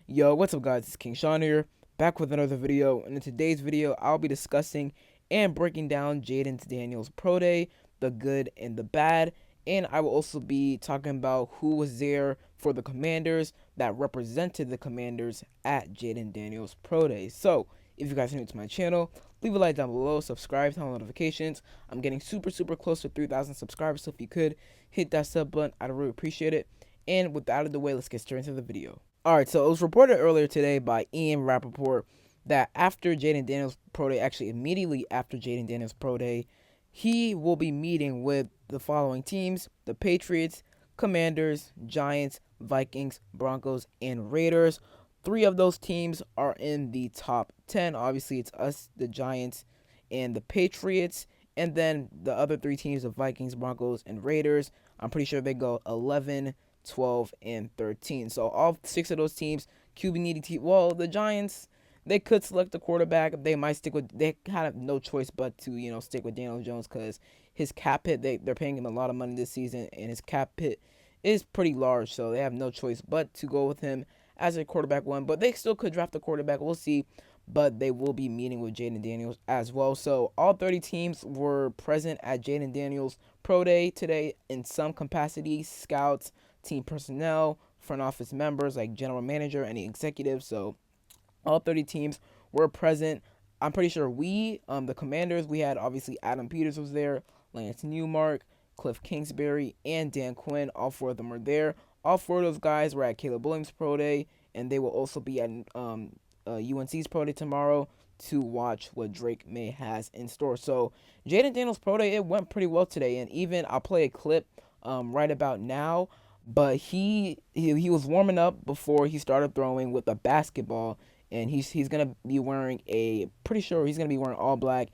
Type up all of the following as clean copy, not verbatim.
Yo, what's up guys, it's King Sean here, back with another video, and in today's video, I'll be discussing and breaking down Jayden Daniels' Pro Day, the good and the bad, and I will also be talking about who was there for the Commanders that represented the Commanders at Jayden Daniels' Pro Day. So, if you guys are new to my channel, leave a like down below, subscribe, turn on notifications. I'm getting super close to 3,000 subscribers, so if you could, hit that sub button, I'd really appreciate it. And with that out of the way, let's get straight into the video. Alright, so it was reported earlier today by Ian Rappaport that after Jayden Daniels' Pro Day, actually immediately after Jayden Daniels' Pro Day, he will be meeting with the following teams: the Patriots, Commanders, Giants, Vikings, Broncos, and Raiders. Three of those teams are in the top 10. Obviously, it's us, the Giants, and the Patriots. And then the other three teams, the Vikings, Broncos, and Raiders, I'm pretty sure they go 11, 12, and 13. So all six of those teams, QB needy team. Well, the Giants, they could select a quarterback. They might stick with. They have no choice but to stick with Daniel Jones because his cap hit. They're paying him a lot of money this season, and his cap hit is pretty large. So they have no choice but to go with him as a quarterback one. But they still could draft a quarterback. We'll see. But they will be meeting with Jayden Daniels as well. So all 30 teams were present at Jayden Daniels' Pro Day today in some capacity: scouts, team personnel, front office members like general manager, any executives. So all 30 teams were present. I'm pretty sure the Commanders, we had obviously Adam Peters was there, Lance Newmark, Cliff Kingsbury, and Dan Quinn. All four of them were there. All four of those guys were at Caleb Williams' Pro Day, and they will also be at UNC's Pro Day tomorrow to watch what Drake May has in store. So Jayden Daniels' Pro Day, it went pretty well today, and even I'll play a clip right about now. But he was warming up before he started throwing with a basketball, and he's gonna be wearing pretty sure he's gonna be wearing all black,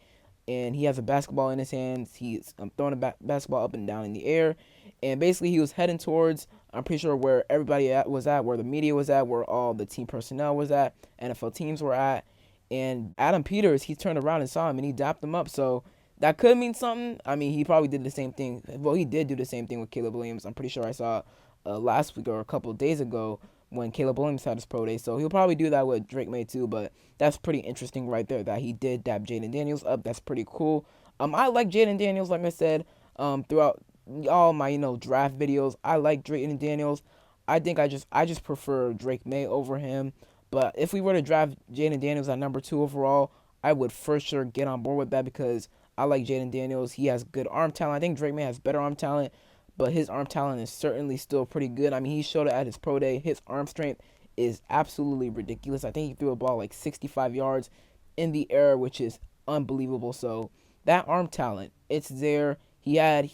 and he has a basketball in his hands. He's throwing a basketball up and down in the air, and basically he was heading towards, I'm pretty sure, where everybody was at, where the media was at, where all the team personnel was at, NFL teams were at, and Adam Peters, he turned around and saw him and he dapped him up. So that could mean something. I mean, he probably did the same thing. Well, he did do the same thing with Caleb Williams. I'm pretty sure I saw last week or a couple of days ago when Caleb Williams had his Pro Day. So he'll probably do that with Drake May too. But that's pretty interesting right there that he did dap Jayden Daniels up. That's pretty cool. I like Jayden Daniels, like I said, throughout all my draft videos. I like Jayden Daniels. I think I just prefer Drake May over him. But if we were to draft Jayden Daniels at number 2 overall, I would for sure get on board with that because I like Jayden Daniels. He has good arm talent. I think Drake May has better arm talent, but his arm talent is certainly still pretty good. I mean, he showed it at his Pro Day. His arm strength is absolutely ridiculous. I think he threw a ball like 65 yards in the air, which is unbelievable. So that arm talent, it's there. He has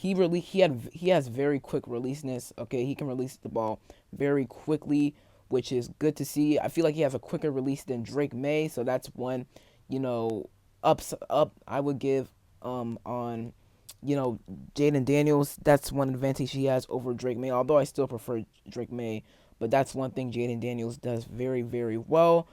very quick releaseness. Okay, he can release the ball very quickly, which is good to see. I feel like he has a quicker release than Drake May, so that's one, up I would give on Jayden Daniels. That's one advantage he has over Drake May, although I still prefer Drake May, but that's one thing Jayden Daniels does very well.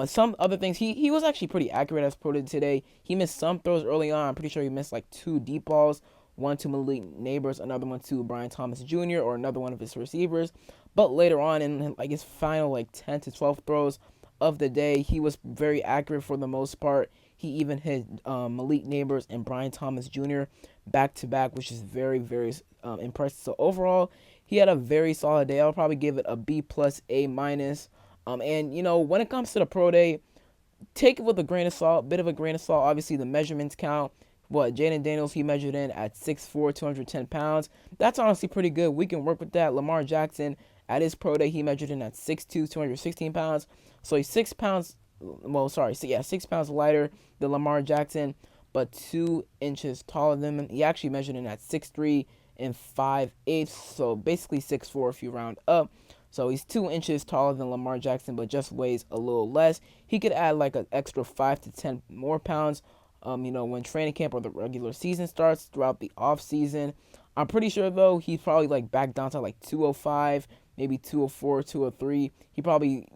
Some other things, he was actually pretty accurate as pro today. He missed some throws early on. I'm pretty sure he missed like 2 deep balls, one to Malik Neighbors, another one to Brian Thomas Jr., or another one of his receivers. But later on in like his final like 10 to 12 throws of the day, he was very accurate for the most part. He even hit Malik Neighbors and Brian Thomas Jr. back to back, which is very impressive. So overall, he had a very solid day. I'll probably give it a B plus, A minus. And when it comes to the Pro Day, take it with a grain of salt, bit of a grain of salt. Obviously, the measurements count. What Jayden Daniels, he measured in at 6'4", 210 pounds. That's honestly pretty good. We can work with that. Lamar Jackson, at his Pro Day, he measured in at 6'2", 216 pounds. So he's 6 pounds, 6 pounds lighter than Lamar Jackson, but 2 inches taller than him. He actually measured in at 6'3" and 5'8", so basically 6'4" if you round up. So he's 2 inches taller than Lamar Jackson, but just weighs a little less. He could add like an extra 5 to 10 more pounds, when training camp or the regular season starts throughout the off season. I'm pretty sure though he's probably like back down to like 205, maybe 204, 203. He probably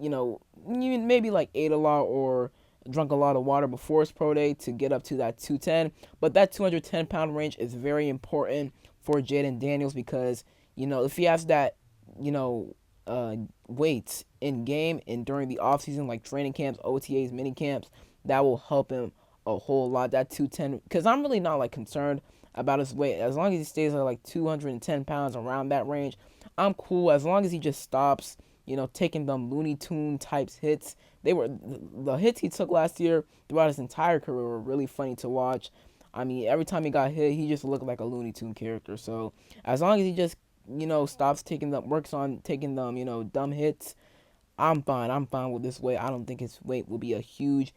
maybe like ate a lot or drunk a lot of water before his Pro Day to get up to that 210. But that 210-pound range is very important for Jayden Daniels because if he has that weight in game and during the offseason, like training camps, OTAs, mini camps, that will help him a whole lot. That 210, because I'm really not like concerned about his weight. As long as he stays at like 210 pounds, around that range, I'm cool. As long as he just stops, taking them Looney Tune types hits. The hits he took last year throughout his entire career were really funny to watch. I mean, every time he got hit, he just looked like a Looney Tune character. So as long as he just stops taking them, works on taking them, dumb hits, I'm fine. I'm fine with this weight. I don't think his weight will be a huge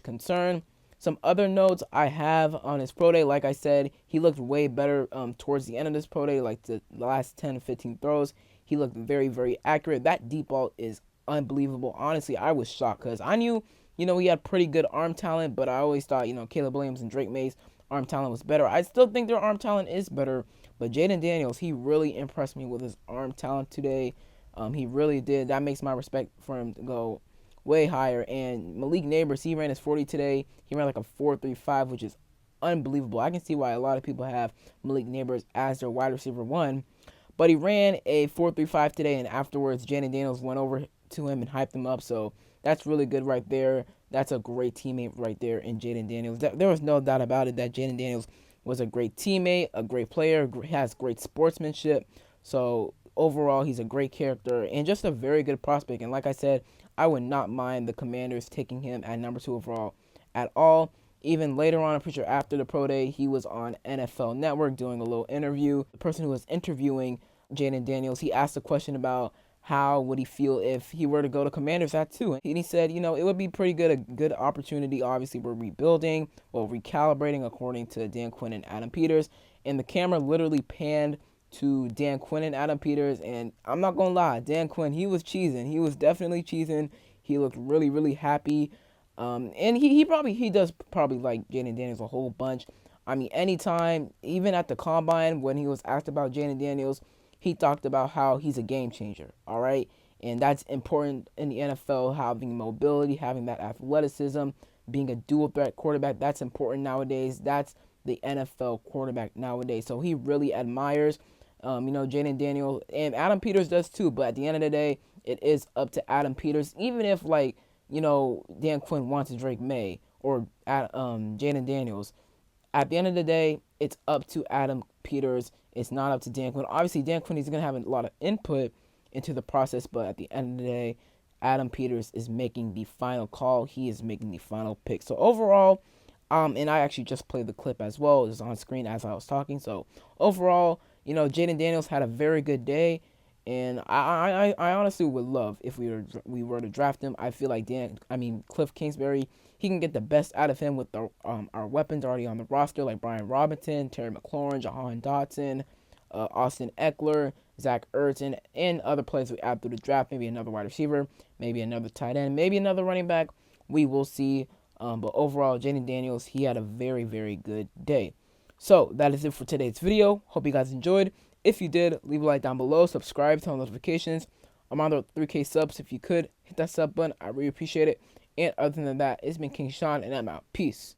concern. Some other notes I have on his pro day, like I said, he looked way better towards the end of this pro day, like the last 10, 15 throws. He looked very accurate. That deep ball is unbelievable. Honestly, I was shocked because I knew, he had pretty good arm talent, but I always thought, Caleb Williams and Drake May's arm talent was better. I still think their arm talent is better, but Jayden Daniels, he really impressed me with his arm talent today. He really did. That makes my respect for him to go way higher. And Malik Neighbors, he ran his 40 today. He ran like a 4.35, which is unbelievable. I can see why a lot of people have Malik Neighbors as their wide receiver one. But he ran a 4.35 today, and afterwards, Jayden Daniels went over to him and hyped him up. So that's really good right there. That's a great teammate right there in Jayden Daniels. There was no doubt about it that Jayden Daniels was a great teammate, a great player, has great sportsmanship. So overall, he's a great character and just a very good prospect. And like I said, I would not mind the Commanders taking him at number 2 overall at all. Even later on, I'm pretty sure after the pro day, he was on NFL Network doing a little interview. The person who was interviewing Jayden Daniels, he asked a question about how would he feel if he were to go to Commanders at 2. And he said, it would be pretty good, a good opportunity. Obviously, we're rebuilding, well, recalibrating according to Dan Quinn and Adam Peters. And the camera literally panned to Dan Quinn and Adam Peters, and I'm not gonna lie, Dan Quinn, he was cheesing. He was definitely cheesing. He looked really happy. And he does probably like Jayden Daniels a whole bunch. I mean, anytime, even at the combine, when he was asked about Jayden Daniels, he talked about how he's a game changer. All right, and that's important in the NFL. Having mobility, having that athleticism, being a dual threat quarterback, that's important nowadays. That's the NFL quarterback nowadays. So he really admires, Jayden Daniels, and Adam Peters does too. But at the end of the day, it is up to Adam Peters. Even if Dan Quinn wants Drake May or Jayden Daniels, at the end of the day, it's up to Adam Peters. It's not up to Dan Quinn. Obviously, Dan Quinn is going to have a lot of input into the process, but at the end of the day, Adam Peters is making the final call. He is making the final pick. So overall, and I actually just played the clip as well. It was on screen as I was talking. So overall, Jayden Daniels had a very good day, and I honestly would love if we were to draft him. I feel like Cliff Kingsbury, he can get the best out of him with our weapons already on the roster, like Brian Robinson, Terry McLaurin, Jahan Dotson, Austin Eckler, Zach Ertz, and other players we add through the draft. Maybe another wide receiver, maybe another tight end, maybe another running back. We will see. But overall, Jayden Daniels, he had a very good day. So that is it for today's video. Hope you guys enjoyed. If you did, leave a like down below, subscribe, turn on notifications. I'm on the 3K subs. If you could, hit that sub button. I really appreciate it. And other than that, it's been King Sean, and I'm out. Peace.